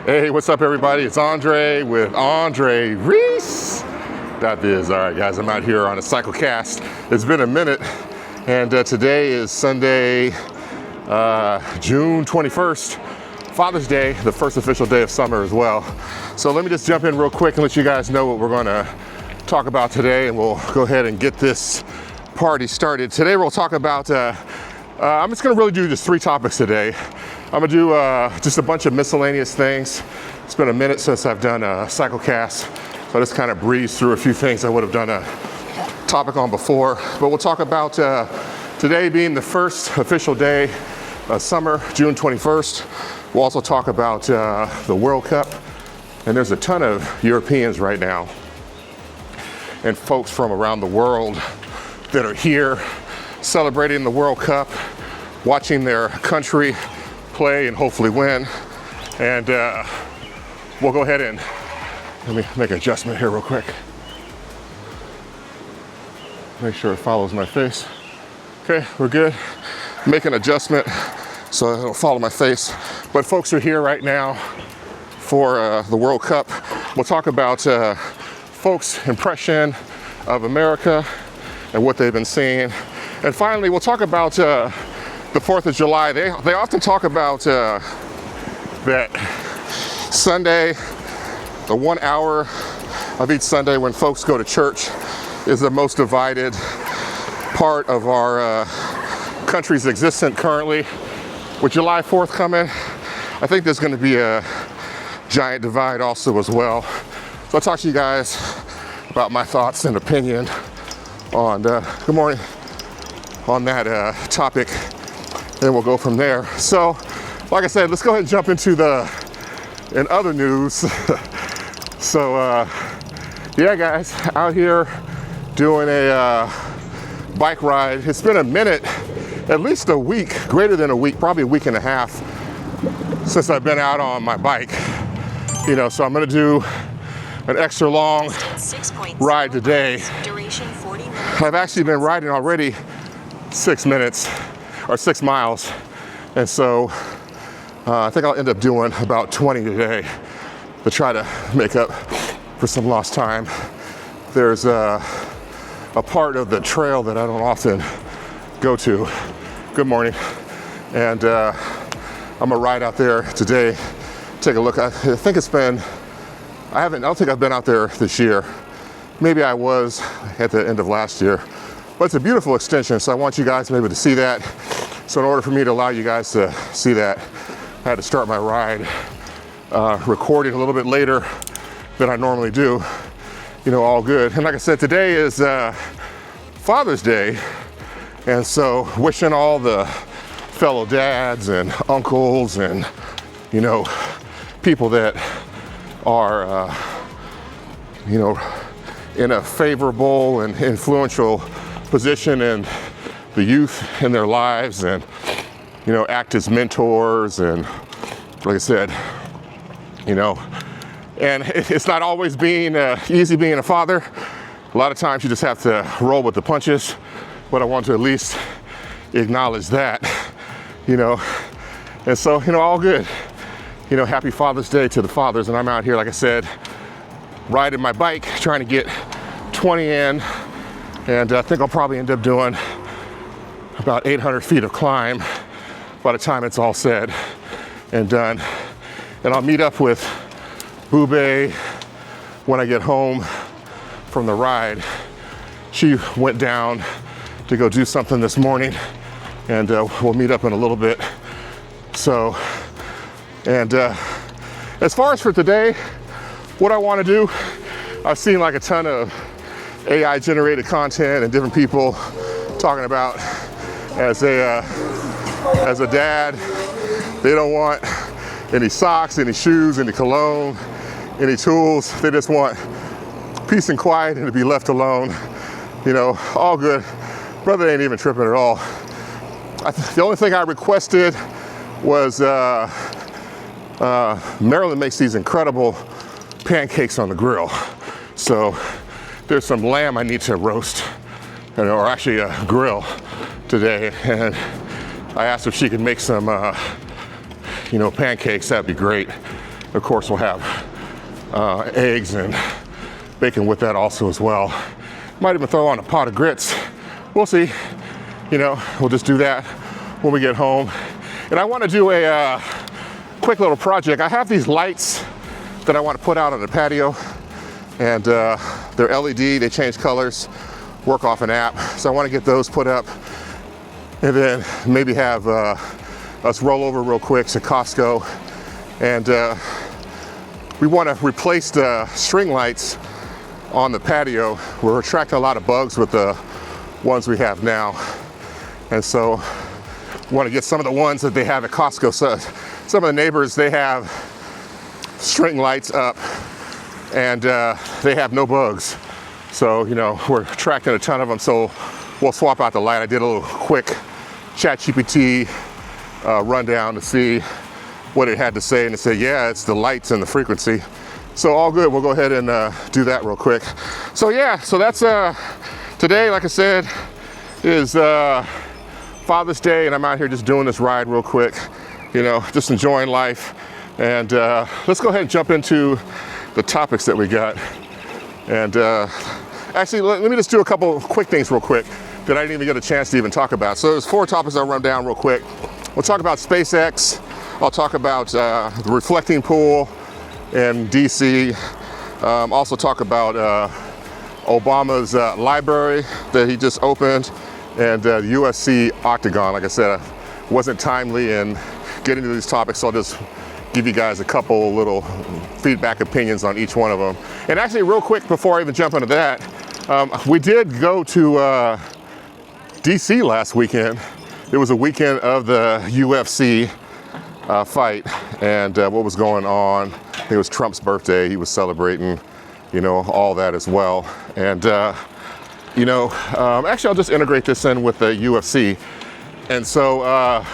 Hey, what's up everybody? It's Andre with AndreReese.Biz. All right guys, I'm out here on a cyclecast. It's been a minute and today is Sunday, June 21st, Father's Day, the first official day of summer as well. So let me just jump in real quick and let you guys know what we're gonna talk about today, and we'll go ahead and get this party started. Today we'll talk about, I'm just gonna really do just 3 topics today. I'm gonna do just a bunch of miscellaneous things. It's been a minute since I've done a cyclecast, so I just kind of breezed through a few things I would have done a topic on before. But we'll talk about today being the first official day of summer, June 21st. We'll also talk about the World Cup, and there's a ton of Europeans right now and folks from around the world that are here celebrating the World Cup, watching their country play and hopefully win. And we'll go ahead and let me make an adjustment here real quick. Make sure it follows my face. Okay, we're good. Make an adjustment so it'll follow my face. But folks are here right now for the World Cup. We'll talk about folks' impression of America and what they've been seeing. And finally, we'll talk about the 4th of July. They often talk about that Sunday, the 1 hour of each Sunday when folks go to church, is the most divided part of our country's existence currently. With July 4th coming, I think there's going to be a giant divide also as well. So I'll talk to you guys about my thoughts and opinion on, good morning, on that topic. And we'll go from there. So, like I said, let's go ahead and jump into in other news. So, yeah, guys, out here doing a bike ride. It's been a minute, at least a week, greater than a week, probably a week and a half since I've been out on my bike. You know, so I'm gonna do an extra long ride today. Duration 40 minutes. I've actually been riding already 6 minutes. Or 6 miles, and so I think I'll end up doing about 20 today to try to make up for some lost time. There's a part of the trail that I don't often go to. Good morning. And I'm gonna ride out there today, take a look. I think it's been, I don't think I've been out there this year. Maybe I was at the end of last year. But it's a beautiful extension, so I want you guys to be able to see that. So in order for me to allow you guys to see that, I had to start my ride recording a little bit later than I normally do. You know, all good. And like I said, today is Father's Day, and so wishing all the fellow dads and uncles and, you know, people that are, you know, in a favorable and influential position in the youth in their lives, and, you know, act as mentors, and like I said, you know, and it's not always being easy being a father. A lot of times you just have to roll with the punches, but I want to at least acknowledge that, you know. And so, you know, all good. You know, happy Father's Day to the fathers. And I'm out here, like I said, riding my bike, trying to get 20 in. And I think I'll probably end up doing about 800 feet of climb by the time it's all said and done. And I'll meet up with Bube when I get home from the ride. She went down to go do something this morning, and we'll meet up in a little bit. So, and as far as for today, what I want to do, I've seen like a ton of AI generated content and different people talking about as a dad, they don't want any socks, any shoes, any cologne, any tools. They just want peace and quiet and to be left alone. You know, all good. Brother ain't even tripping at all. The only thing I requested was Maryland makes these incredible pancakes on the grill. So there's some lamb I need to roast, or actually grill today. And I asked if she could make some, you know, pancakes. That'd be great. Of course, we'll have eggs and bacon with that also as well. Might even throw on a pot of grits. We'll see. You know, we'll just do that when we get home. And I want to do a quick little project. I have these lights that I want to put out on the patio, and they're LED, they change colors, work off an app. So I want to get those put up, and then maybe have us roll over real quick to Costco, and we want to replace the string lights on the patio. We're attracting a lot of bugs with the ones we have now, and so want to get some of the ones that they have at Costco. So some of the neighbors, they have string lights up, and they have no bugs. So, you know, we're attracting a ton of them, so we'll swap out the light. I did a little quick ChatGPT rundown to see what it had to say, and it said, yeah, it's the lights and the frequency. So all good, we'll go ahead and do that real quick. So yeah, so that's today, like I said, is Father's Day, and I'm out here just doing this ride real quick, you know, just enjoying life. And let's go ahead and jump into the topics that we got. And actually, let me just do a couple quick things real quick that I didn't even get a chance to even talk about. So there's 4 topics I'll run down real quick. We'll talk about SpaceX. I'll talk about the reflecting pool in DC. Also talk about Obama's library that he just opened, and the UFC Octagon. Like I said, I wasn't timely in getting to these topics, so I'll just give you guys a couple little feedback opinions on each one of them. And actually, real quick before I even jump into that, we did go to DC last weekend. It was a weekend of the UFC fight, and what was going on. It was Trump's birthday. He was celebrating, you know, all that as well. And, you know, actually, I'll just integrate this in with the UFC. And so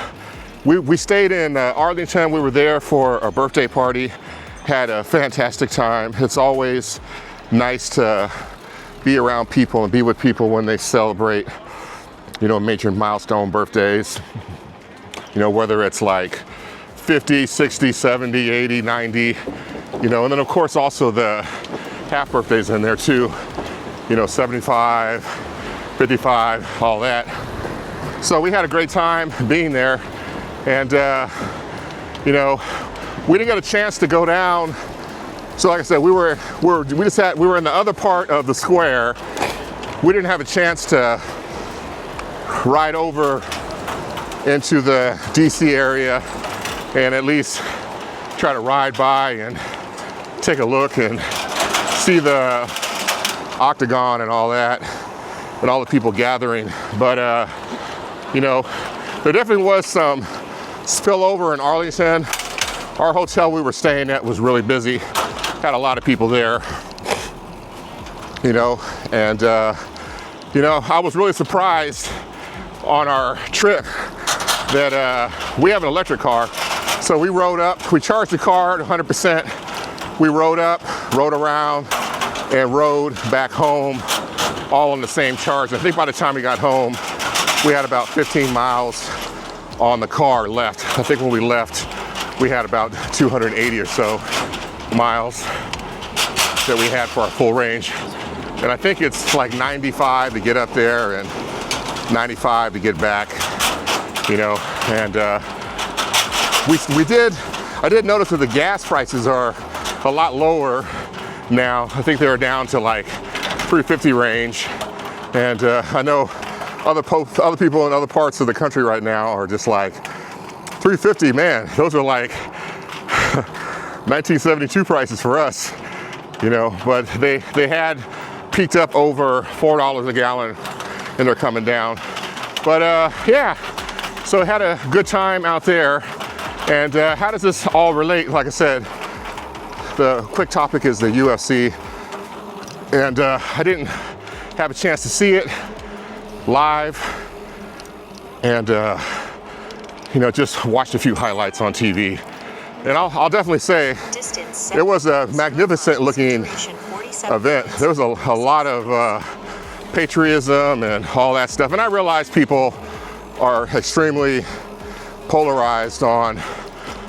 we stayed in Arlington. We were there for a birthday party, had a fantastic time. It's always nice to be around people and be with people when they celebrate, you know, major milestone birthdays, you know, whether it's like 50, 60, 70, 80, 90, you know, and then of course also the half birthdays in there too, you know, 75, 55, all that. So we had a great time being there, and you know, we didn't get a chance to go down. So like I said, we were in the other part of the square. We didn't have a chance to ride over into the DC area and at least try to ride by and take a look and see the Octagon and all that, and all the people gathering. But you know, there definitely was some spillover in Arlington. Our hotel we were staying at was really busy, had a lot of people there, you know, and you know, I was really surprised on our trip that we have an electric car. So we rode up, we charged the car at 100%. We rode up, rode around, and rode back home, all on the same charge. I think by the time we got home, we had about 15 miles on the car left. I think when we left, we had about 280 or so miles that we had for our full range. And I think it's like 95 to get up there and 95 to get back, you know, and I did notice that the gas prices are a lot lower now. I think they're down to like 350 range, and I know other people in other parts of the country right now are just like 350, man, those are like 1972 prices for us, you know, but they had peaked up over $4 a gallon, and they're coming down. But yeah, so I had a good time out there. And how does this all relate? Like I said, the quick topic is the UFC, and I didn't have a chance to see it live, and you know, just watched a few highlights on TV. And I'll definitely say it was a magnificent looking event. There was a lot of patriotism and all that stuff, and I realize people are extremely polarized on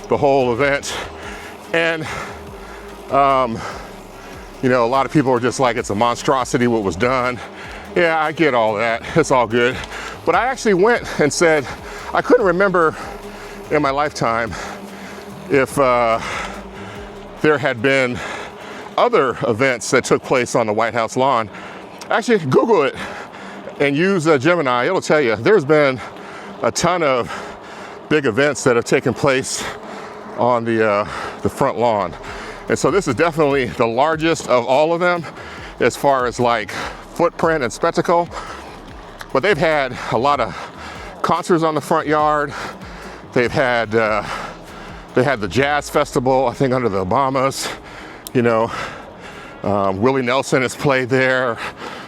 the whole event. And, you know, a lot of people are just like, it's a monstrosity what was done. Yeah, I get all that. It's all good. But I actually went and said, I couldn't remember in my lifetime if there had been other events that took place on the White House lawn. Actually, Google it and use Gemini. It'll tell you there's been a ton of big events that have taken place on the front lawn. And so this is definitely the largest of all of them as far as like footprint and spectacle. But they've had a lot of concerts on the front yard. They've had, they had the jazz festival, I think under the Obamas. You know, Willie Nelson has played there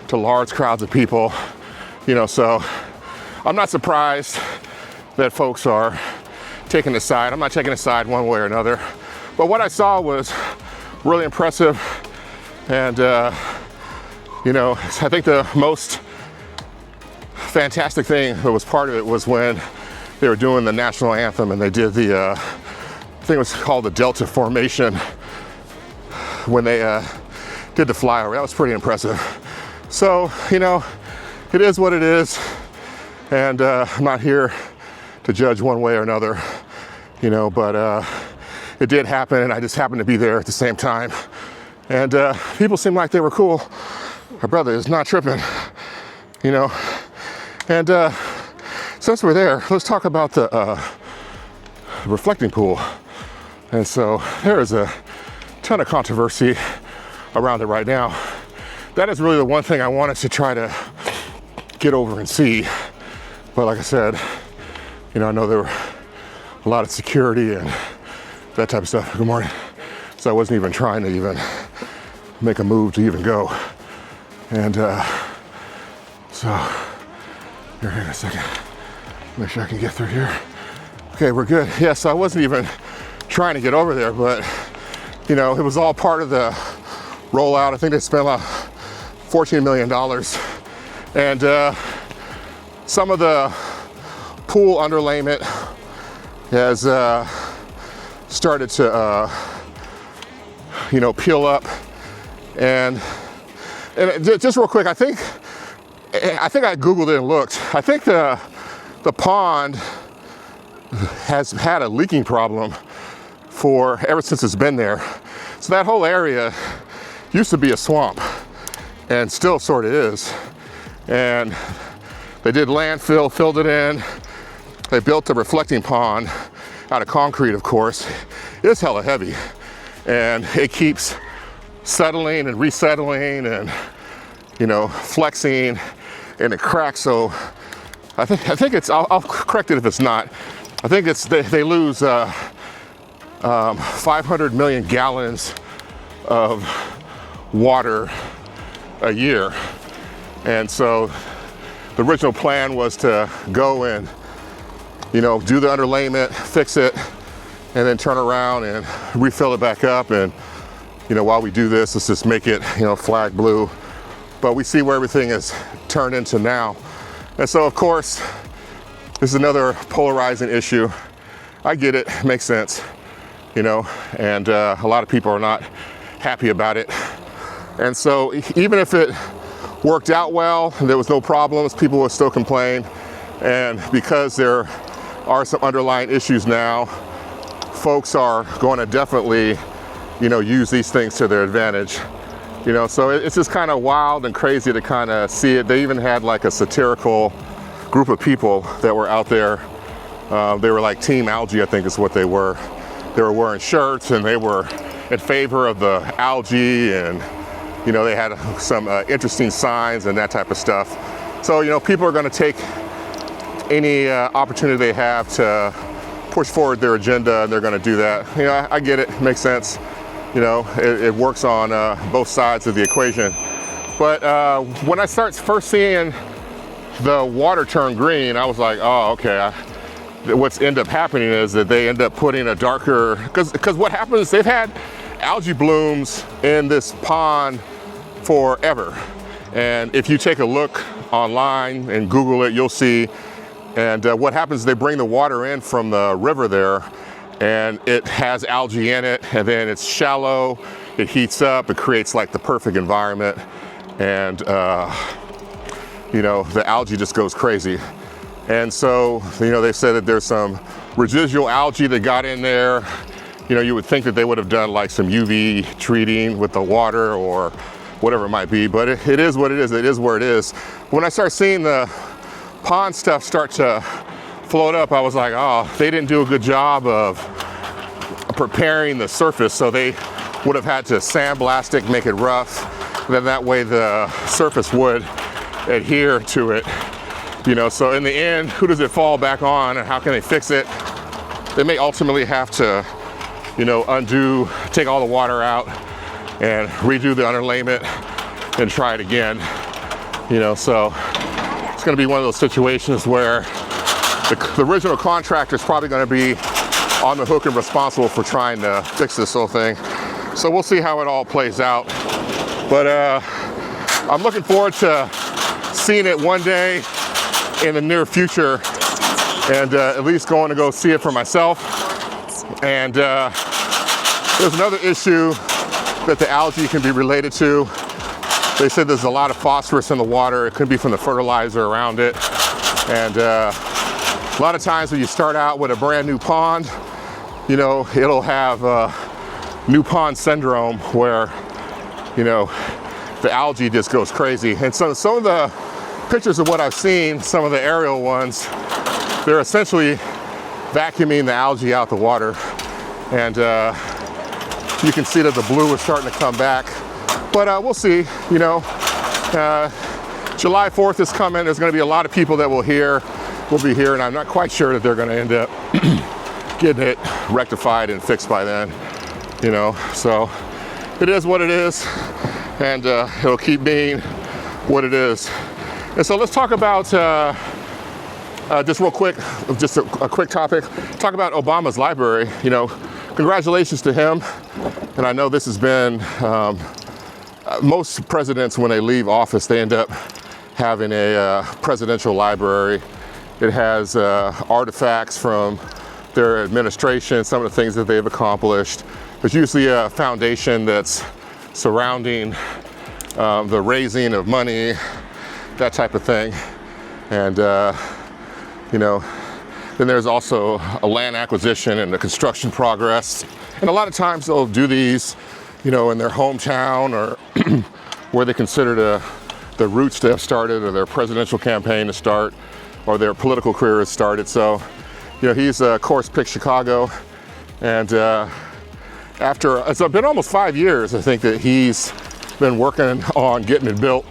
to large crowds of people. You know, so I'm not surprised that folks are taking a side. I'm not taking a side one way or another. But what I saw was really impressive. And, you know, I think the most fantastic thing that was part of it was when they were doing the national anthem and they did the, I think it was called the Delta Formation, when they did the flyover. That was pretty impressive. So, you know, it is what it is. And I'm not here to judge one way or another, you know, but it did happen and I just happened to be there at the same time. And people seemed like they were cool. My brother is not tripping, you know. And since we're there, let's talk about the reflecting pool. And so there is a ton of controversy around it right now. That is really the one thing I wanted to try to get over and see. But like I said, you know, I know there were a lot of security and that type of stuff. Good morning. So I wasn't even trying to even make a move to even go. And so, here, hang on a second. Make sure I can get through here. Okay, we're good. Yeah, so I wasn't even trying to get over there, but you know, it was all part of the rollout. I think they spent about $14 million. And some of the pool underlayment has started to, you know, peel up. And just real quick, I think I Googled it and looked. I think the pond has had a leaking problem ever since it's been there. So that whole area used to be a swamp and still sort of is. And they did landfill, filled it in. They built a reflecting pond out of concrete, of course. It's hella heavy and it keeps settling and resettling and, you know, flexing, and it cracks. So I think it's, I'll correct it if it's not. I think it's, they lose 500 million gallons of water a year. And so the original plan was to go and, you know, do the underlayment, fix it, and then turn around and refill it back up. And, you know, while we do this, let's just make it, you know, flag blue. But we see where everything is turned into now. And so, of course, this is another polarizing issue. I get it, makes sense, you know, and a lot of people are not happy about it. And so even if it worked out well, and there was no problems, people would still complain. And because there are some underlying issues now, folks are going to definitely, you know, use these things to their advantage. You know, so it's just kind of wild and crazy to kind of see it. They even had like a satirical group of people that were out there. They were like Team Algae, I think is what they were. They were wearing shirts and they were in favor of the algae, and, you know, they had some interesting signs and that type of stuff. So, you know, people are going to take any opportunity they have to push forward their agenda, and they're going to do that. You know, I get it, makes sense. You know, it works on both sides of the equation. But when I start first seeing the water turn green, I was like, oh, okay. What's end up happening is that they end up putting a darker, because what happens is they've had algae blooms in this pond forever. And if you take a look online and Google it, you'll see. And what happens is they bring the water in from the river there, and it has algae in it, and then it's shallow, it heats up, it creates like the perfect environment, and you know, the algae just goes crazy. And so, you know, they said that there's some residual algae that got in there. You know, you would think that they would have done like some UV treating with the water or whatever it might be, but it is what it is. It is where it is. When I start seeing the pond stuff start to float up, I was like, oh, they didn't do a good job of preparing the surface, so they would have had to sandblast it, make it rough. Then that way the surface would adhere to it. You know, so in the end, who does it fall back on and how can they fix it? They may ultimately have to, you know, take all the water out and redo the underlayment and try it again. You know, so it's gonna be one of those situations where the original contractor is probably gonna be on the hook and responsible for trying to fix this whole thing. So we'll see how it all plays out. But I'm looking forward to seeing it one day in the near future, and at least going to go see it for myself. And there's another issue that the algae can be related to. They said there's a lot of phosphorus in the water. It could be from the fertilizer around it. And a lot of times when you start out with a brand new pond, you know, it'll have new pond syndrome where, you know, the algae just goes crazy. And so some of the pictures of what I've seen, some of the aerial ones, they're essentially vacuuming the algae out the water. And you can see that the blue is starting to come back. But we'll see, you know. July 4th is coming. There's gonna be a lot of people that will be here, and I'm not quite sure that they're gonna end up getting it rectified and fixed by then, you know. So it is what it is, and it'll keep being what it is. And so let's talk about, just real quick, just a quick topic, talk about Obama's library. You know, congratulations to him. And I know this has been, most presidents, when they leave office, they end up having a presidential library. It has artifacts from their administration, some of the things that they've accomplished. There's usually a foundation that's surrounding the raising of money, that type of thing. And you know, then there's also a land acquisition and the construction progress. And a lot of times they'll do these, you know, in their hometown or where they consider the roots to have started, or their presidential campaign to start, or their political career has started. So, you know, he's of course picked Chicago. And it's been almost 5 years, I think, that he's been working on getting it built.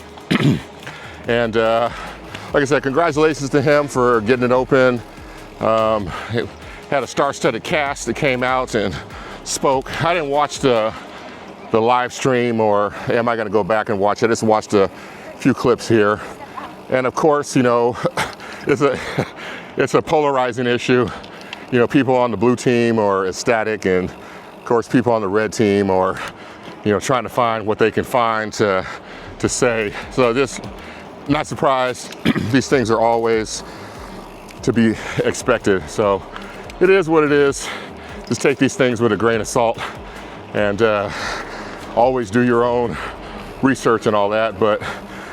And like I said, congratulations to him for getting it open. It had a star-studded cast that came out and spoke. I didn't watch the live stream, or am I gonna go back and watch it? I just watched a few clips here. And of course, you know, it's a polarizing issue. You know, people on the blue team are ecstatic, and of course people on the red team are, you know, trying to find what they can find to say. So just not surprised. These things are always to be expected. So it is what it is. Just take these things with a grain of salt, and always do your own research and all that. But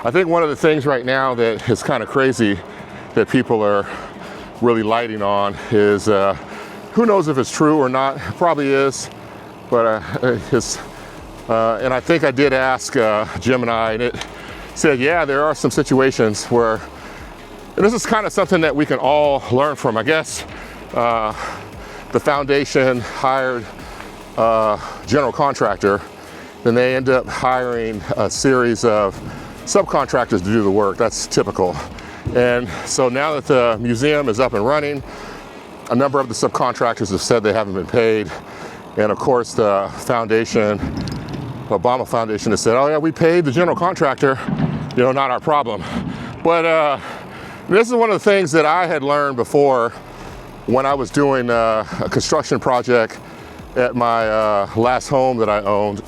I think one of the things right now that is kind of crazy that people are really lighting on is, who knows if it's true or not, it probably is, but and I think I did ask Gemini, and it said, yeah, there are some situations where, and this is kind of something that we can all learn from. I guess the foundation hired a general contractor, then they end up hiring a series of subcontractors to do the work. That's typical. And so now that the museum is up and running, a number of the subcontractors have said they haven't been paid. And of course the foundation, Obama Foundation, has said, oh yeah, we paid the general contractor, you know, not our problem. But this is one of the things that I had learned before when I was doing a construction project at my last home that I owned,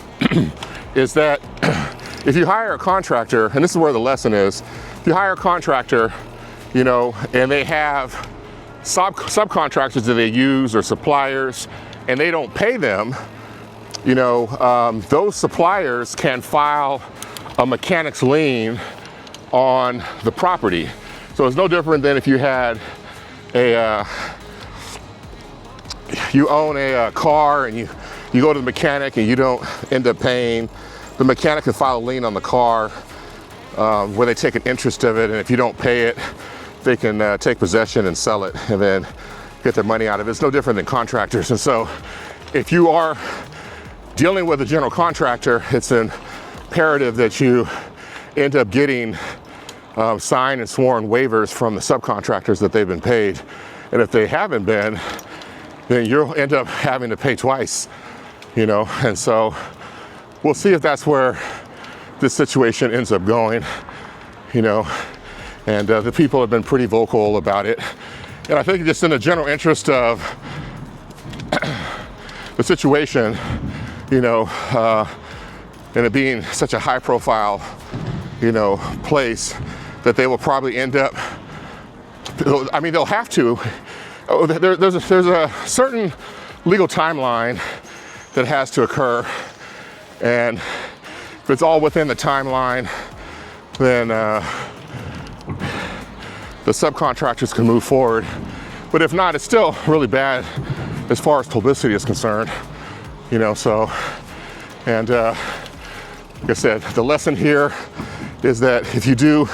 is that if you hire a contractor, and this is where the lesson is, if you hire a contractor, you know, and they have subcontractors that they use or suppliers, and they don't pay them, you know, those suppliers can file a mechanic's lien on the property. So it's no different than if you had you own a car and you go to the mechanic and you don't end up paying. The mechanic can file a lien on the car where they take an interest of it, and if you don't pay it, they can take possession and sell it and then get their money out of it. It's no different than contractors. And so if you are dealing with a general contractor, it's imperative that you end up getting signed and sworn waivers from the subcontractors that they've been paid. And if they haven't been, then you'll end up having to pay twice, you know? And so we'll see if that's where this situation ends up going, you know? And the people have been pretty vocal about it. And I think just in the general interest of the situation, you know, and it being such a high profile, you know, place, that they will probably end up, I mean, they'll have to. There's a certain legal timeline that has to occur. And if it's all within the timeline, then the subcontractors can move forward. But if not, it's still really bad as far as publicity is concerned, you know, so, and like I said, the lesson here is that if you do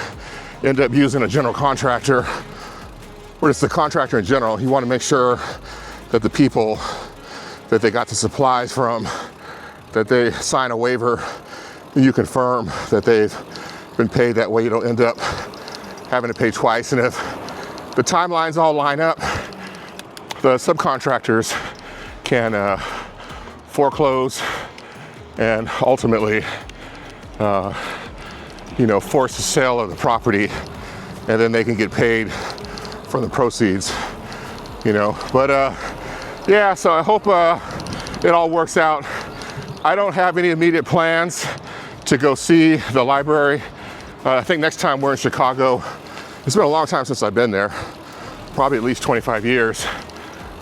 end up using a general contractor, or just the contractor in general, you want to make sure that the people that they got the supplies from, that they sign a waiver and you confirm that they've been paid. That way you don't end up having to pay twice. And if the timelines all line up, the subcontractors can foreclose and ultimately, you know, force the sale of the property, and then they can get paid from the proceeds, you know. But yeah, so I hope it all works out. I don't have any immediate plans to go see the library. I think next time we're in Chicago, it's been a long time since I've been there, probably at least 25 years.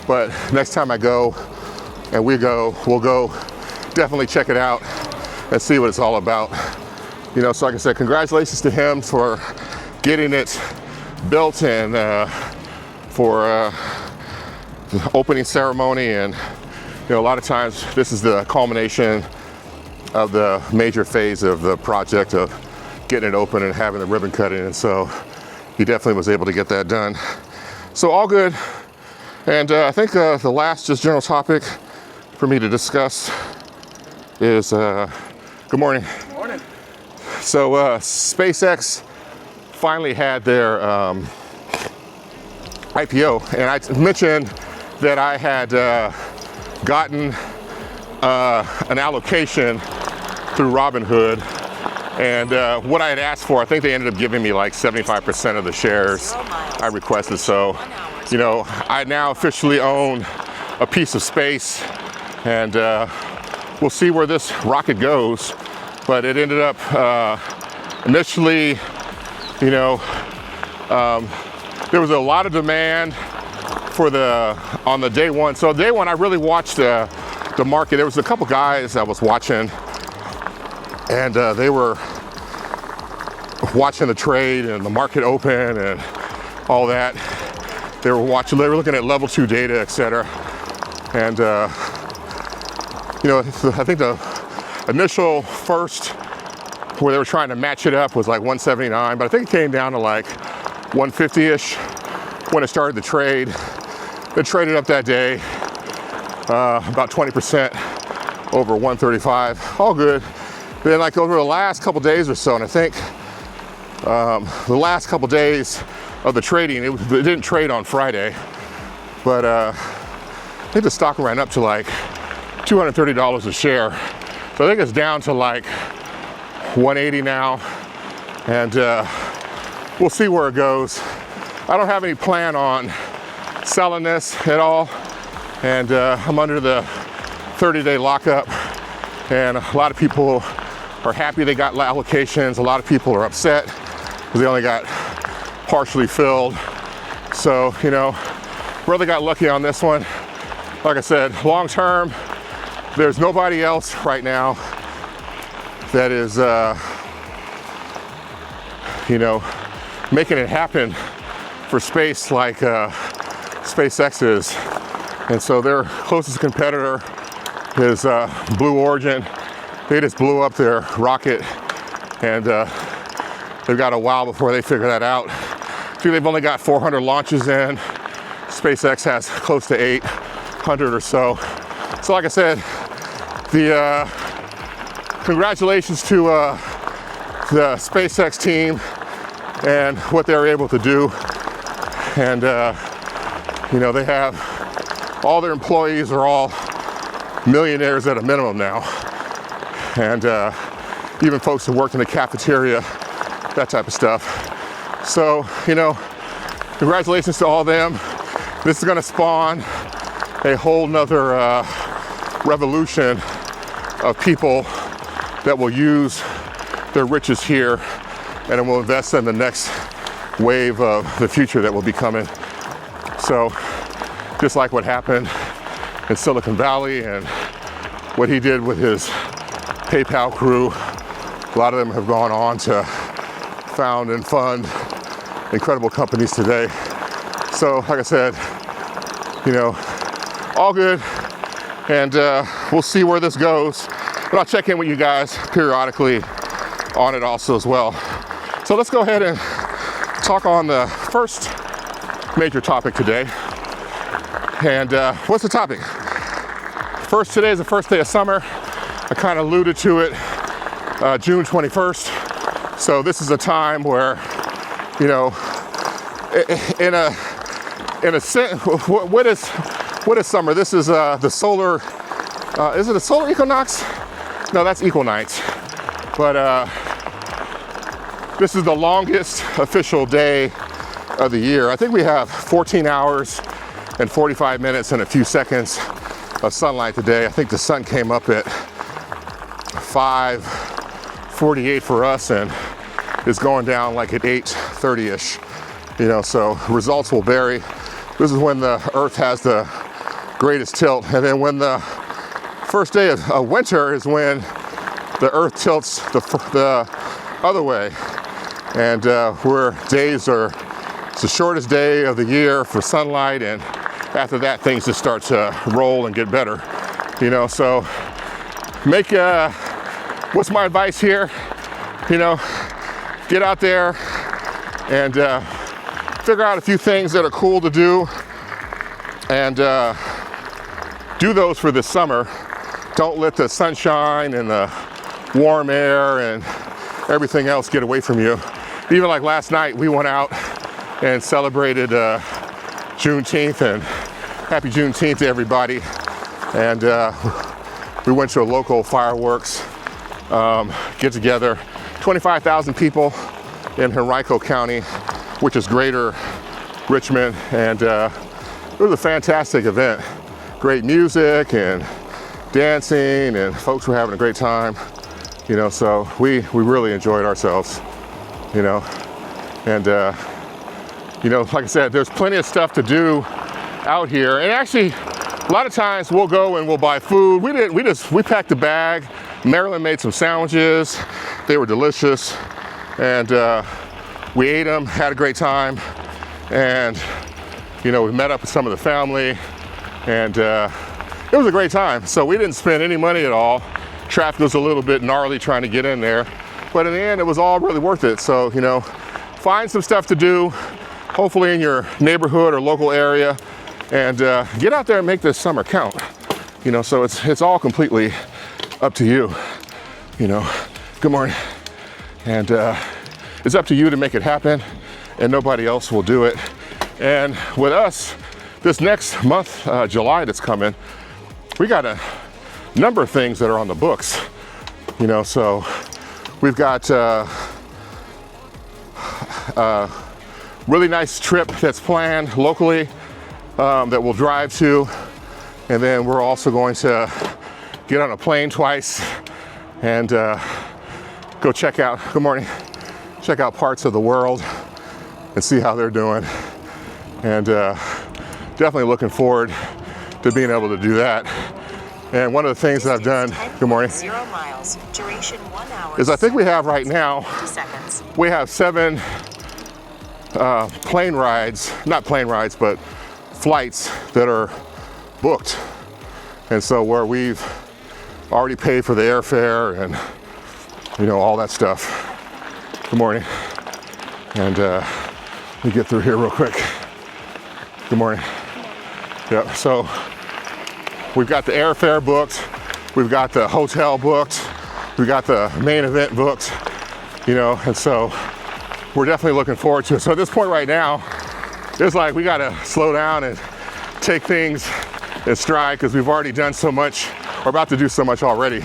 But next time I go and we'll go definitely check it out and see what it's all about. You know, so like I said, congratulations to him for getting it built and for the opening ceremony. And you know, a lot of times this is the culmination of the major phase of the project of getting it open and having the ribbon cutting. And so he definitely was able to get that done. So all good. And I think the last just general topic for me to discuss is, good morning. Good morning. So SpaceX finally had their IPO, and I mentioned that I had gotten an allocation through Robinhood, and what I had asked for, I think they ended up giving me like 75% of the shares I requested. So, you know, I now officially own a piece of space, and we'll see where this rocket goes. But it ended up initially, you know, there was a lot of demand for on the day one. So day one, I really watched the market. There was a couple guys I was watching, and they were watching the trade and the market open and all that. They were looking at level 2 data, etc. And you know, I think the initial first where they were trying to match it up was like 179, but I think it came down to like 150-ish when it started the trade. It traded up that day about 20% over 135. All good. Then like over the last couple days or so, and I think the last couple days of the trading, it didn't trade on Friday, but I think the stock ran up to like $230 a share. So I think it's down to like 180 now, and we'll see where it goes. I don't have any plan on selling this at all, and I'm under the 30-day lockup, and a lot of people are happy they got allocations. A lot of people are upset because they only got partially filled. So, you know, really got lucky on this one. Like I said, long term, there's nobody else right now that is, you know, making it happen for space like SpaceX is. And so their closest competitor is Blue Origin. They just blew up their rocket, and they've got a while before they figure that out. I think they've only got 400 launches in. SpaceX has close to 800 or so. So like I said, the congratulations to the SpaceX team and what they're able to do. And you know, they have all their employees are all millionaires at a minimum now. And even folks who worked in the cafeteria, that type of stuff. So, you know, congratulations to all of them. This is gonna spawn a whole nother revolution of people that will use their riches here and will invest in the next wave of the future that will be coming. So, just like what happened in Silicon Valley and what he did with his PayPal crew, a lot of them have gone on to found and fund incredible companies today. So, like I said, you know, all good, and we'll see where this goes. But I'll check in with you guys periodically on it also as well. So let's go ahead and talk on the first major topic today. And what's the topic? First, today is the first day of summer. I kind of alluded to it, June 21st. So this is a time where, you know, in a sense, what is summer? This is the solar, is it a solar equinox? No, that's equal nights. But this is the longest official day of the year. I think we have 14 hours and 45 minutes and a few seconds of sunlight today. I think the sun came up at 5:48 for us and is going down like at 8:30ish. You know, so results will vary. This is when the Earth has the greatest tilt, and then when the first day of winter is when the Earth tilts the other way, and where days are, it's the shortest day of the year for sunlight, and after that things just start to roll and get better. You know, so make what's my advice here? You know, get out there and figure out a few things that are cool to do, and do those for this summer. Don't let the sunshine and the warm air and everything else get away from you. Even like last night, we went out and celebrated Juneteenth, and happy Juneteenth to everybody. And we went to a local fireworks get together. 25,000 people in Henrico County, which is greater Richmond, and it was a fantastic event. Great music and dancing, and folks were having a great time. You know, so we really enjoyed ourselves, you know. And you know, like I said, there's plenty of stuff to do out here. And actually, a lot of times we'll go and we'll buy food. We packed a bag. Marilyn made some sandwiches. They were delicious. And we ate them, had a great time. And, you know, we met up with some of the family, and it was a great time. So we didn't spend any money at all. Traffic was a little bit gnarly trying to get in there, but in the end, it was all really worth it. So, you know, find some stuff to do, hopefully in your neighborhood or local area, and get out there and make this summer count. You know, so it's all completely up to you. You know, good morning. And it's up to you to make it happen, and nobody else will do it. And with us, this next month, July that's coming, we got a number of things that are on the books. You know, so we've got a really nice trip that's planned locally that we'll drive to. And then we're also going to get on a plane twice and go check out, good morning, check out parts of the world and see how they're doing. And definitely looking forward to being able to do that. And one of the things that I've done, good morning, 0 miles, duration 1 hour, is I think we have right now, 50 seconds. we have 7 plane rides, not plane rides, but flights that are booked. And so where we've already paid for the airfare and, you know, all that stuff. Good morning. And let me get through here real quick. Good morning. Yeah, so we've got the airfare booked, we've got the hotel booked, we got the main event booked, you know, and so we're definitely looking forward to it. So at this point right now, it's like we gotta slow down and take things in stride because we've already done so much, or about to do so much already,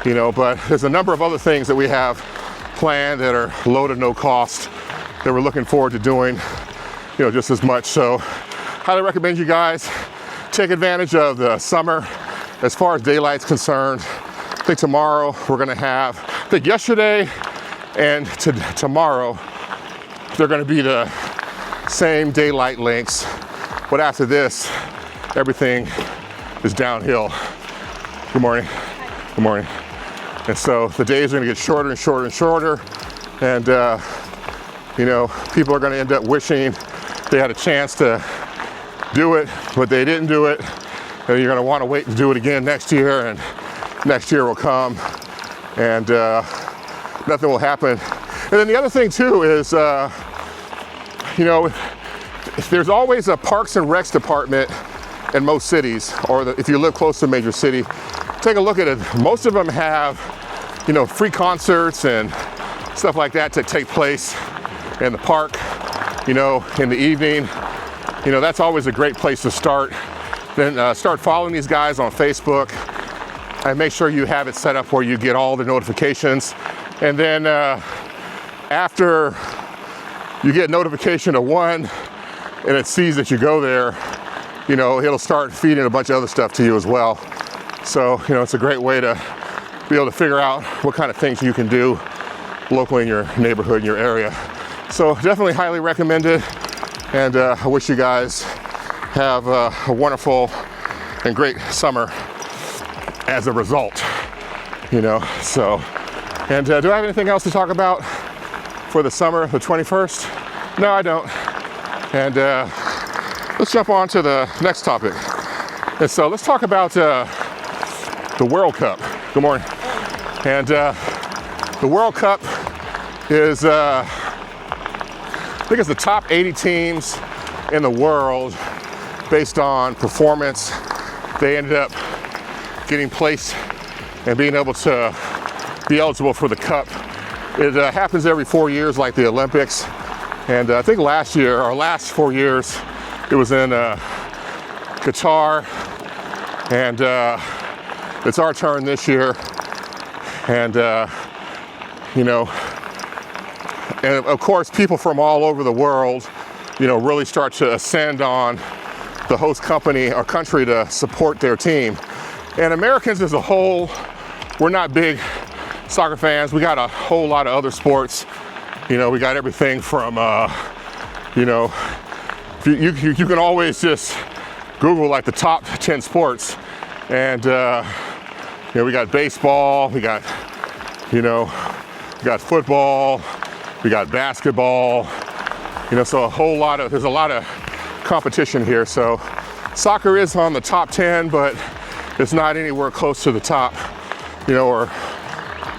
you know, but there's a number of other things that we have planned that are low to no cost that we're looking forward to doing, you know, just as much. So highly recommend you guys take advantage of the summer as far as daylight's concerned. I think tomorrow we're gonna have, I think yesterday and tomorrow, they're gonna be the same daylight lengths, but after this, everything is downhill. Good morning. Good morning. And so the days are gonna get shorter and shorter and shorter, and you know, people are gonna end up wishing they had a chance to do it, but they didn't do it, and you're gonna wanna wait to do it again next year, and next year will come, and nothing will happen. And then the other thing too is, you know, there's always a Parks and Recs department in most cities, or if you live close to a major city, take a look at it. Most of them have, you know, free concerts and stuff like that to take place in the park, you know, in the evening. You know, that's always a great place to start. Then start following these guys on Facebook and make sure you have it set up where you get all the notifications. And then after you get notification of one and it sees that you go there, you know, it'll start feeding a bunch of other stuff to you as well. So, you know, it's a great way to be able to figure out what kind of things you can do locally in your neighborhood, in your area. So definitely highly recommended. And I wish you guys have a wonderful and great summer as a result, you know, so. And do I have anything else to talk about for the summer, the 21st? No, I don't. And let's jump on to the next topic. And so let's talk about the World Cup. Good morning. And the World Cup is, I think it's the top 80 teams in the world based on performance. They ended up getting placed and being able to be eligible for the Cup. It happens every 4 years like the Olympics. And I think last year, or last 4 years, it was in Qatar. And it's our turn this year. And, you know, and of course, people from all over the world, you know, really start to ascend on the host company or country to support their team. And Americans as a whole, we're not big soccer fans. We got a whole lot of other sports. You know, we got everything from, you know, you can always just Google like the top 10 sports. And, you know, we got baseball, we got, you know, we got football, we got basketball, you know, so there's a lot of competition here. So soccer is on the top 10, but it's not anywhere close to the top, you know, or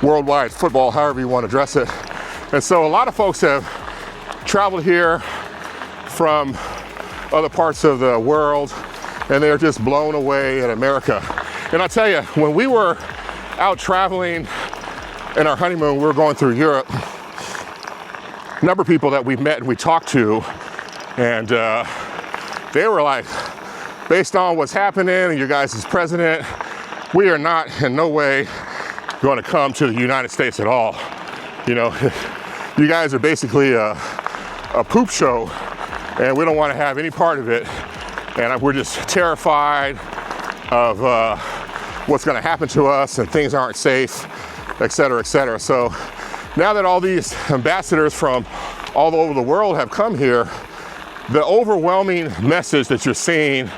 worldwide football, however you want to address it. And so a lot of folks have traveled here from other parts of the world, and they're just blown away at America. And I tell you, when we were out traveling in our honeymoon, we were going through Europe, a number of people that we met and we talked to, and they were like, based on what's happening and your guys' as president, we are not in no way going to come to the United States at all. You know, you guys are basically a poop show, and we don't want to have any part of it. And we're just terrified of what's going to happen to us, and things aren't safe, et cetera, et cetera. So now that all these ambassadors from all over the world have come here, the overwhelming message that you're seeing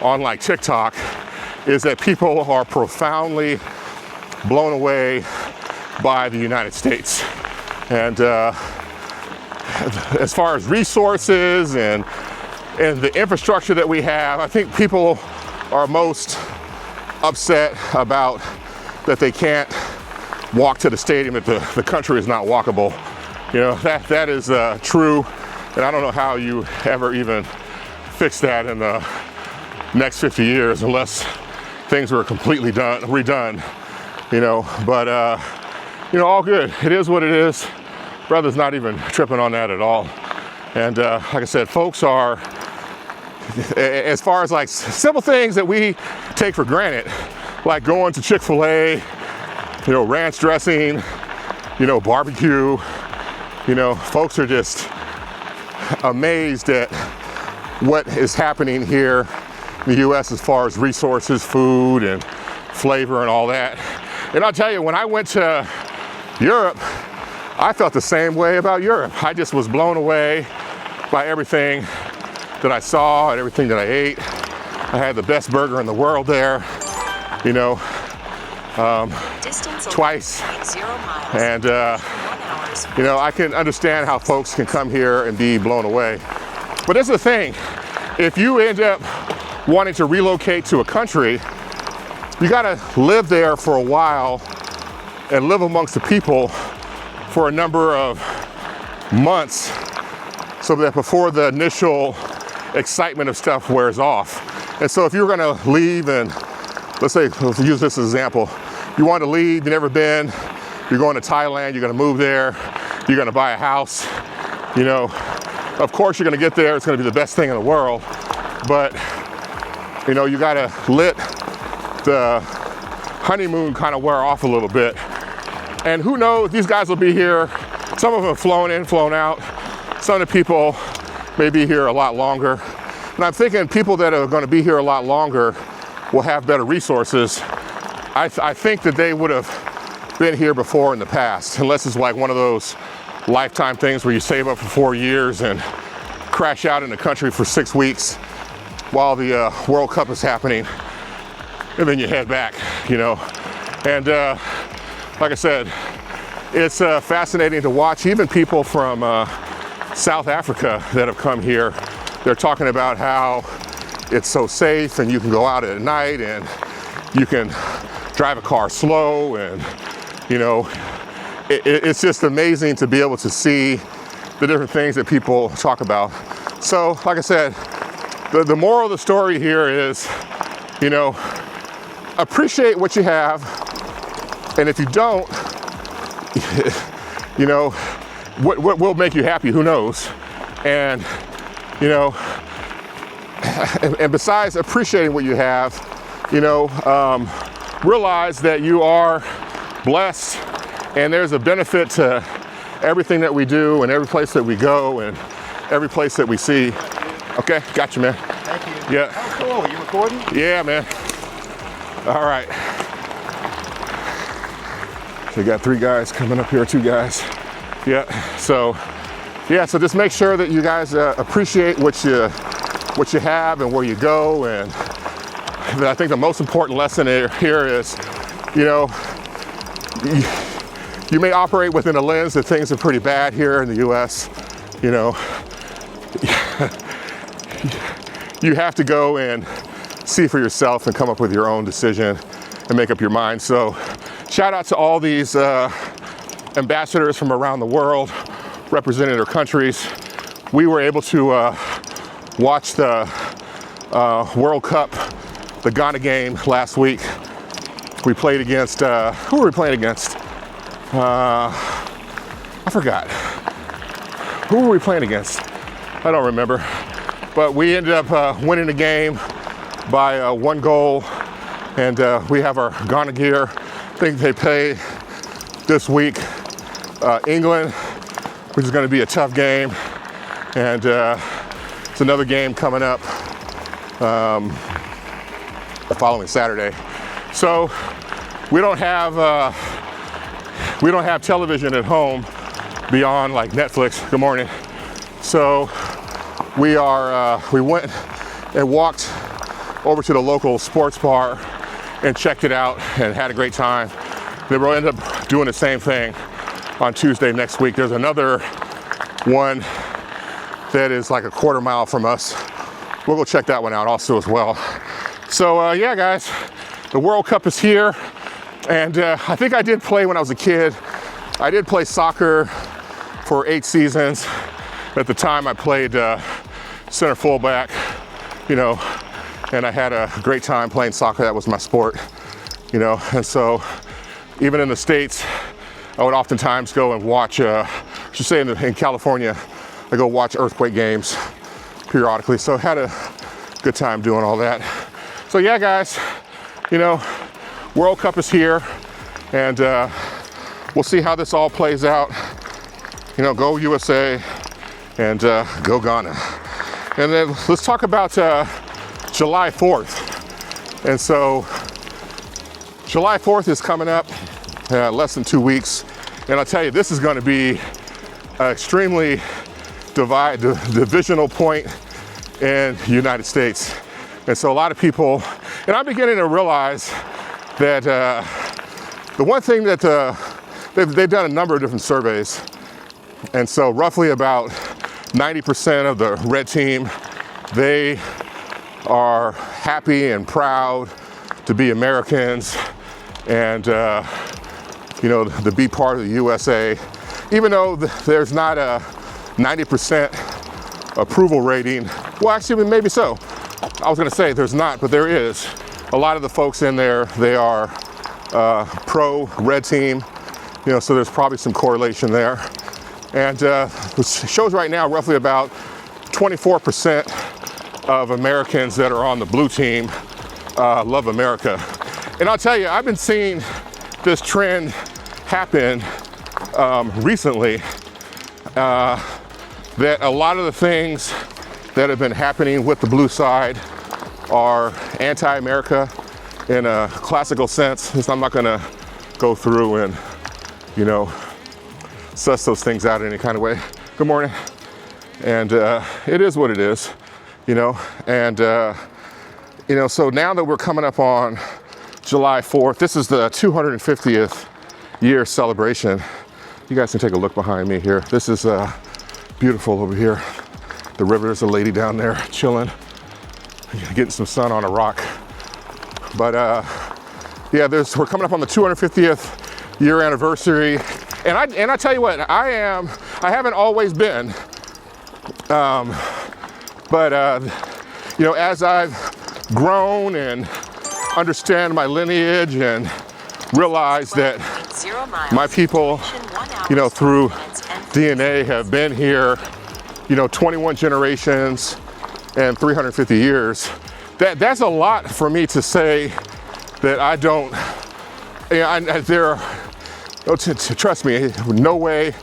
on like TikTok is that people are profoundly blown away by the United States. And as far as resources and the infrastructure that we have, I think people are most upset about that they can't walk to the stadium, that the country is not walkable. You know, that is true, and I don't know how you ever even fix that in the next 50 years unless things were completely redone, you know, but you know, all good. It is what it is. Brother's not even tripping on that at all. And like I said, folks are, as far as like simple things that we take for granted, like going to Chick-fil-A, you know, ranch dressing, you know, barbecue, you know, folks are just amazed at what is happening here in the US as far as resources, food, and flavor and all that. And I'll tell you, when I went to Europe, I felt the same way about Europe. I just was blown away by everything that I saw and everything that I ate. I had the best burger in the world there, you know, twice. And, you know, I can understand how folks can come here and be blown away. But this is the thing, if you end up wanting to relocate to a country, you gotta live there for a while and live amongst the people for a number of months so that before the initial excitement of stuff wears off. And so if you're gonna leave and, let's say, let's use this as an example, you want to leave, you've never been, you're going to Thailand, you're gonna move there, you're gonna buy a house, you know, of course you're gonna get there, it's gonna be the best thing in the world, but you know, you gotta let the honeymoon kind of wear off a little bit. And who knows, these guys will be here, some of them have flown in, flown out, some of the people may be here a lot longer. And I'm thinking people that are gonna be here a lot longer will have better resources. I think that they would have been here before in the past, unless it's like one of those lifetime things where you save up for 4 years and crash out in the country for 6 weeks while the World Cup is happening, and then you head back, you know. And like I said, it's fascinating to watch even people from South Africa that have come here. They're talking about how it's so safe and you can go out at night and you can drive a car slow, and you know, it's just amazing to be able to see the different things that people talk about. So like I said, the moral of the story here is, you know, appreciate what you have, and if you don't, you know, what will make you happy, who knows? And you know, and besides appreciating what you have, you know, realize that you are blessed and there's a benefit to everything that we do and every place that we go and every place that we see. Okay, got you, man. Thank you. Yeah. Oh, cool. You recording? Yeah, man. All right. So we got 3 guys coming up here, 2 guys. Yeah. So just make sure that you guys appreciate what you have and where you go. And I think the most important lesson here is, you know, you may operate within a lens that things are pretty bad here in the US, you know. You have to go and see for yourself and come up with your own decision and make up your mind. So shout out to all these ambassadors from around the world representing their countries. We were able to watch the World Cup, the Ghana game last week. We played against, who were we playing against? I forgot. Who were we playing against? I don't remember. But we ended up winning the game by 1 goal, and we have our Ghana gear. I think they play this week England, which is going to be a tough game, and it's another game coming up the following Saturday. So we don't have television at home beyond like Netflix. Good morning. So we went and walked over to the local sports bar and checked it out and had a great time. Then we'll end up doing the same thing on Tuesday next week. There's another one that is like a quarter mile from us. We'll go check that one out also as well. So yeah, guys, the World Cup is here. And I think I did play when I was a kid. I did play soccer for 8 seasons. At the time I played center fullback, you know, and I had a great time playing soccer. That was my sport, you know. And so even in the States, I would oftentimes go and watch, I should say in California, I go watch earthquake games periodically. So I had a good time doing all that. So yeah, guys, you know, World Cup is here, and we'll see how this all plays out. You know, go USA and go Ghana. And then let's talk about July 4th. And so July 4th is coming up, less than 2 weeks. And I'll tell you, this is going to be an extremely divisional point in the United States. And so a lot of people, and I'm beginning to realize that the one thing that they've done a number of different surveys. And so roughly about 90% of the red team, they are happy and proud to be Americans and, you know, to be part of the USA. Even though there's not a 90% approval rating. Well, actually, maybe so. I was gonna say there's not, but there is. A lot of the folks in there, they are pro red team, you know, so there's probably some correlation there. And it shows right now roughly about 24% of Americans that are on the blue team love America. And I'll tell you, I've been seeing this trend happen recently, that a lot of the things that have been happening with the blue side are anti-America in a classical sense. I'm not gonna go through and, you know, suss those things out in any kind of way. Good morning. And it is what it is, you know. And, you know, so now that we're coming up on July 4th, this is the 250th year celebration. You guys can take a look behind me here. This is beautiful over here. The river, there's a lady down there chilling, getting some sun on a rock. But yeah, we're coming up on the 250th year anniversary. And I tell you what, I haven't always been, but you know, as I've grown and understand my lineage and realize that my people, you know, through DNA have been here, you know, 21 generations and 350 years. That's a lot for me to say that I don't, you know, trust me, no way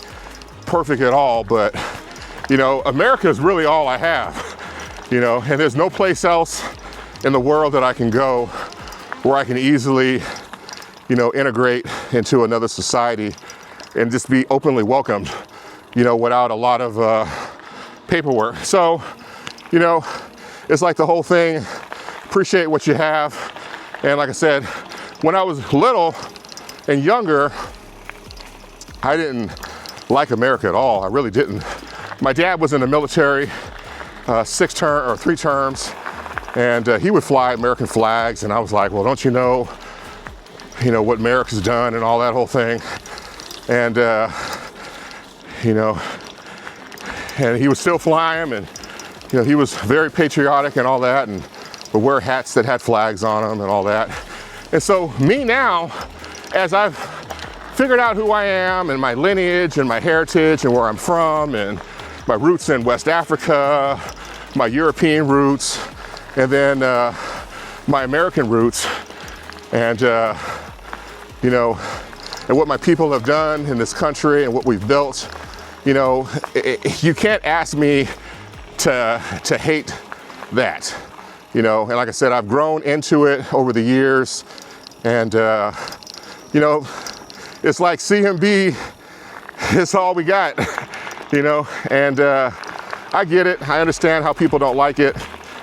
perfect at all, but, you know, America is really all I have, you know, and there's no place else in the world that I can go where I can easily, you know, integrate into another society and just be openly welcomed, you know, without a lot of paperwork. So, you know, it's like the whole thing, appreciate what you have. And like I said, when I was little and younger, I didn't like America at all. I really didn't. My dad was in the military, 3 terms, and he would fly American flags, and I was like, well, don't you know what America's done and all that whole thing. And you know, and he would still fly them, and you know, he was very patriotic and all that, and would wear hats that had flags on them and all that. And so me now, as I've figured out who I am and my lineage and my heritage and where I'm from and my roots in West Africa, my European roots, and then my American roots, and you know, and what my people have done in this country and what we've built, you know, you can't ask me to hate that, you know. And like I said, I've grown into it over the years, and you know, it's like CMB, it's all we got, you know. And I get it. I understand how people don't like it,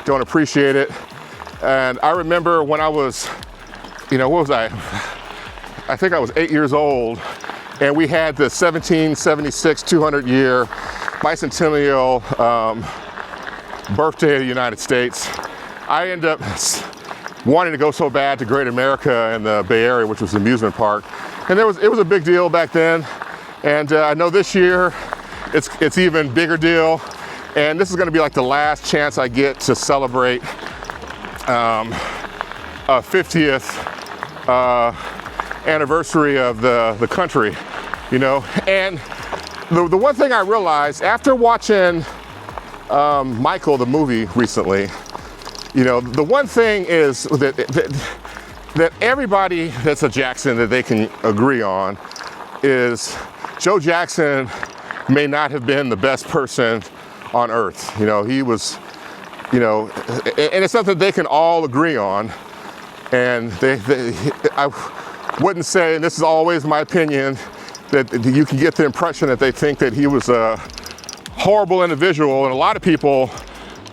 don't appreciate it. And I remember when I was, what was I? I think I was 8 years old, and we had the 1776 200-year bicentennial birthday of the United States. I ended up wanting to go so bad to Great America in the Bay Area, which was an amusement park. And it was a big deal back then. And I know this year it's even bigger deal. And this is gonna be like the last chance I get to celebrate a 50th anniversary of the country, And the one thing I realized after watching Michael, the movie recently, the one thing is that everybody that's a Jackson that they can agree on is Joe Jackson may not have been the best person on earth. He was, and it's something they can all agree on. And I wouldn't say, and this is always my opinion, that you can get the impression that they think that he was a horrible individual, and a lot of people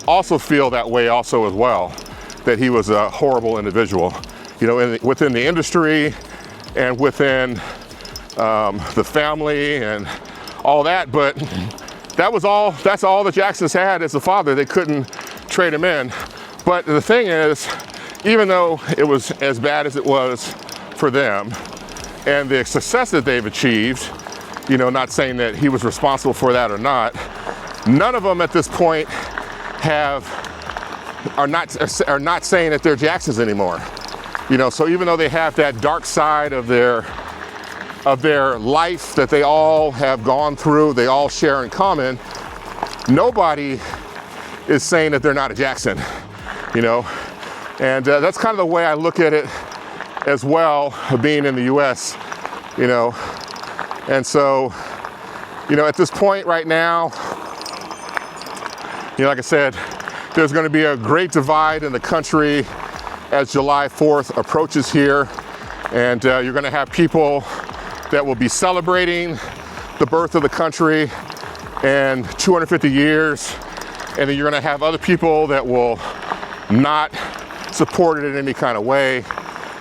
also feel that way also as well, that he was a horrible individual, within the industry and within the family and all that. But that's all the Jacksons had as a father. They couldn't trade him in. But the thing is, even though it was as bad as it was for them and the success that they've achieved, not saying that he was responsible for that or not, none of them at this point are not saying that they're Jacksons anymore. So even though they have that dark side of their life that they all have gone through, they all share in common, nobody is saying that they're not a Jackson, And that's kind of the way I look at it as well, being in the US, And so, at this point right now, like I said, there's going to be a great divide in the country as July 4th approaches here. And you're going to have people that will be celebrating the birth of the country and 250 years. And then you're going to have other people that will not support it in any kind of way,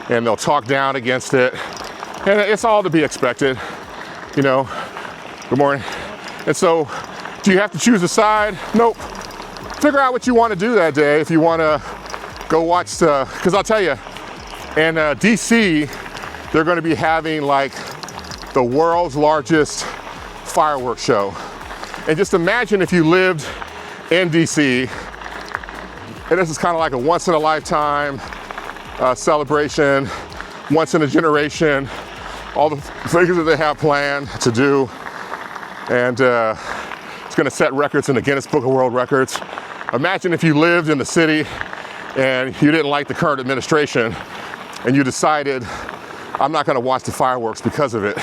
and they'll talk down against it. And it's all to be expected, Good morning. And so, do you have to choose a side? Nope. Figure out what you want to do that day. If you want to go watch because I'll tell you, in DC, they're going to be having like the world's largest fireworks show. And just imagine if you lived in DC, and this is kind of like a once in a lifetime celebration, once in a generation, all the things that they have planned to do. And it's going to set records in the Guinness Book of World Records. Imagine if you lived in the city and you didn't like the current administration and you decided, I'm not going to watch the fireworks because of it.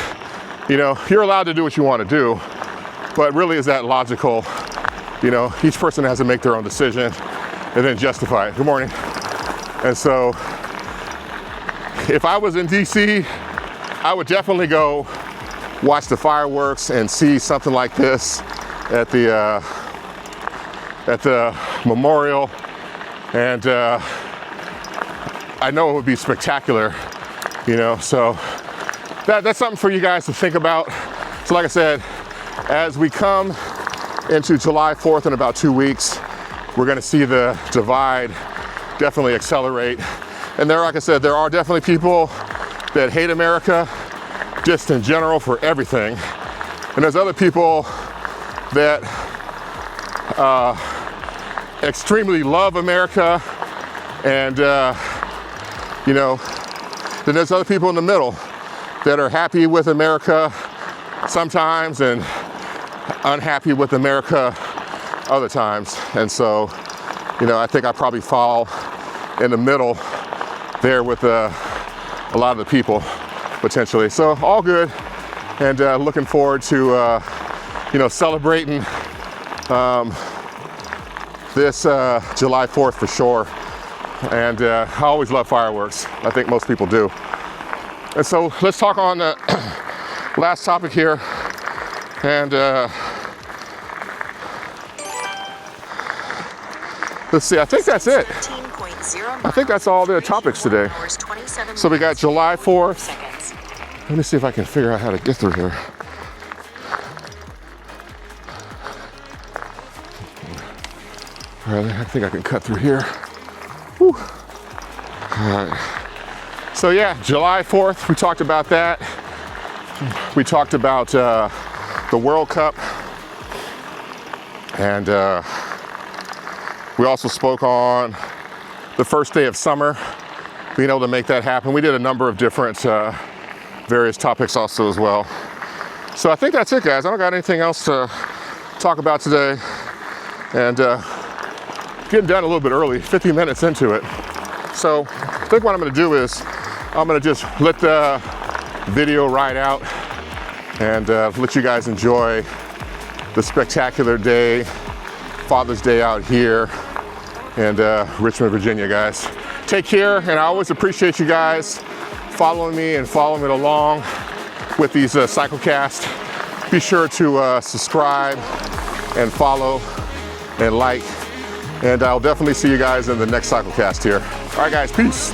You're allowed to do what you want to do, but really, is that logical? Each person has to make their own decision and then justify it. Good morning. And so, if I was in DC, I would definitely go watch the fireworks and see something like this at the memorial. And I know it would be spectacular, so that's something for you guys to think about. So like I said, as we come into July 4th in about 2 weeks, we're going to see the divide definitely accelerate. And like I said, there are definitely people that hate America just in general for everything. And there's other people that extremely love America, and then there's other people in the middle that are happy with America sometimes and unhappy with America other times. And so, I think I probably fall in the middle there with a lot of the people potentially. So all good, and looking forward to celebrating this July 4th for sure. And I always love fireworks. I think most people do. And so let's talk on the last topic here. And Let's see, I think that's it. I think that's all the topics today. So we got July 4th. Let me see if I can figure out how to get through here. All right, I think I can cut through here. Whew. All right. So yeah, July 4th, we talked about that. We talked about the World Cup. And we also spoke on the first day of summer, being able to make that happen. We did a number of different various topics also as well. So I think that's it, guys. I don't got anything else to talk about today. And getting done a little bit early, 50 minutes into it. So I think what I'm gonna do is I'm gonna just let the video ride out and let you guys enjoy the spectacular day, Father's Day out here in Richmond, Virginia, guys. Take care, and I always appreciate you guys following me and following it along with these cyclecasts. Be sure to subscribe and follow and like, and I'll definitely see you guys in the next cyclecast here. All right, guys, peace.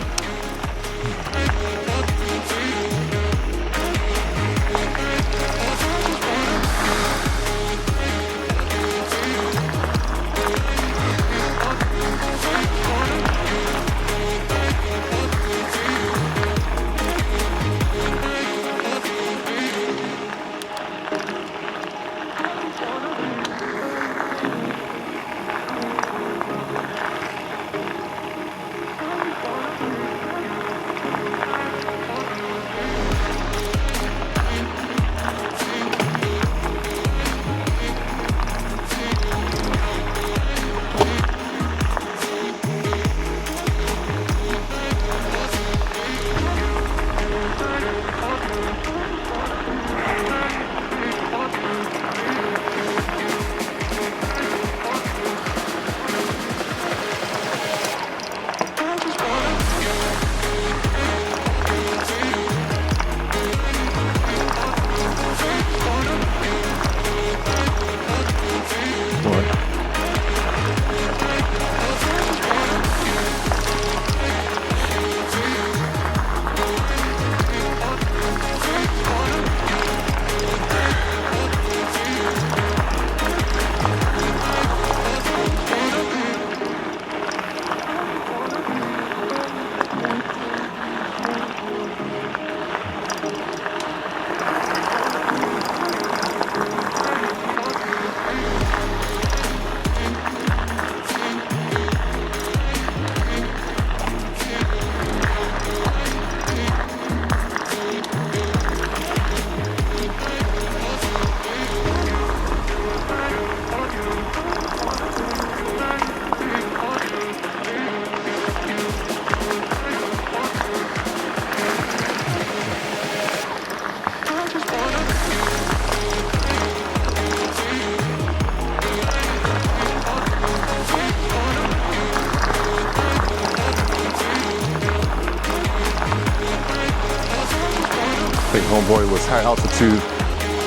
I think homeboy was high altitude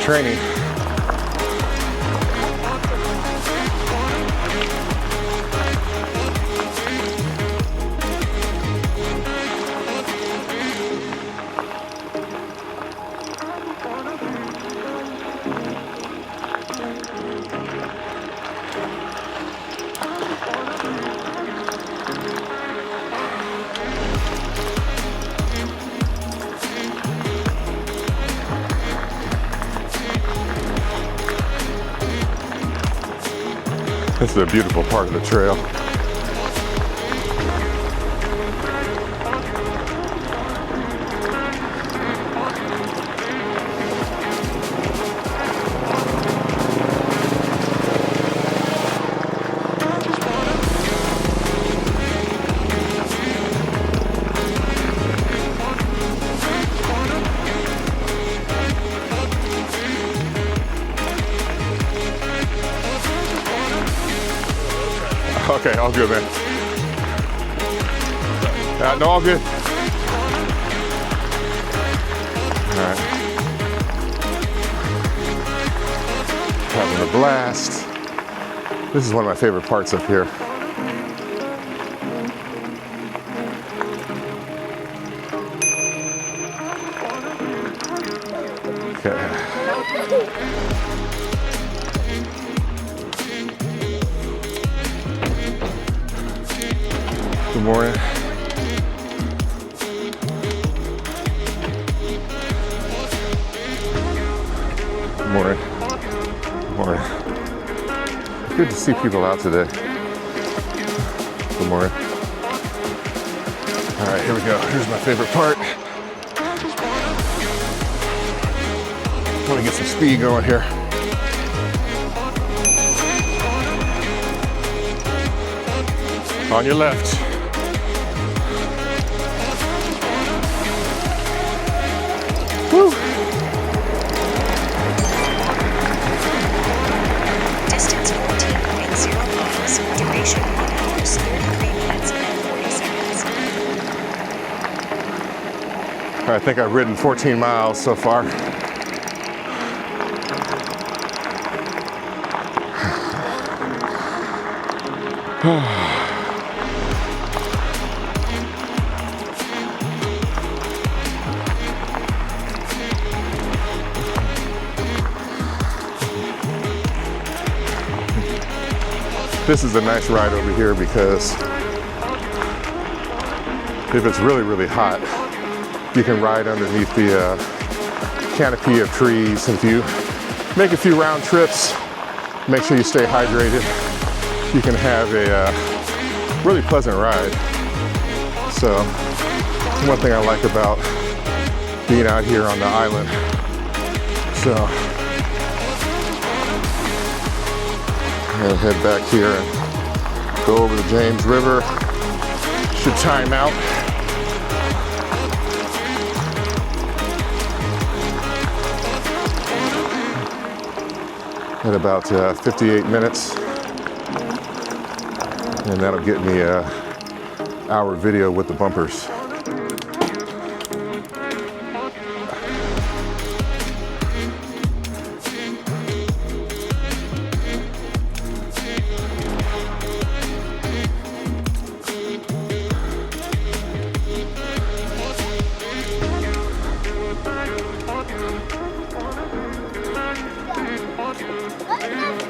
training. This is a beautiful part of the trail. Okay, all good, man. No, all good. All right. Having a blast. This is one of my favorite parts up here. Good morning. Good morning. Good morning. Good to see people out today. Good morning. All right, here we go. Here's my favorite part. I want to get some speed going here. On your left. Woo. Distance 14.0 miles. Duration 1 hour, 33 minutes and 40 seconds. I think I've ridden 14 miles so far. This is a nice ride over here because if it's really, really hot, you can ride underneath the canopy of trees. And if you make a few round trips, make sure you stay hydrated, you can have a really pleasant ride. So one thing I like about being out here on the island. So I'm gonna head back here and go over the James River. Should time out. At about 58 minutes. And that'll get me an hour video with the bumpers.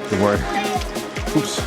Good morning. Oops.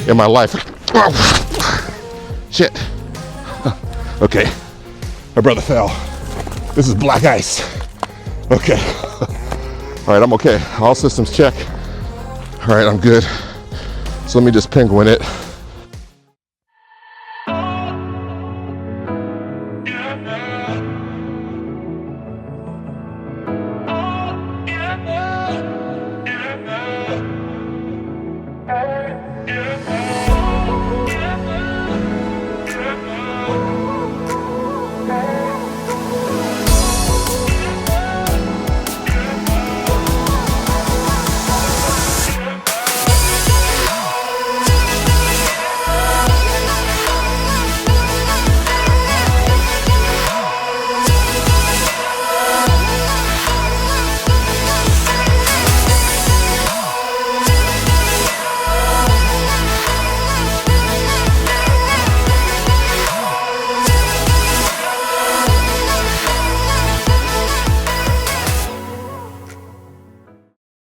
In my life. Oh, shit. Okay. My brother fell. This is black ice. Okay. All right, I'm okay. All systems check. All right, I'm good. So let me just penguin it.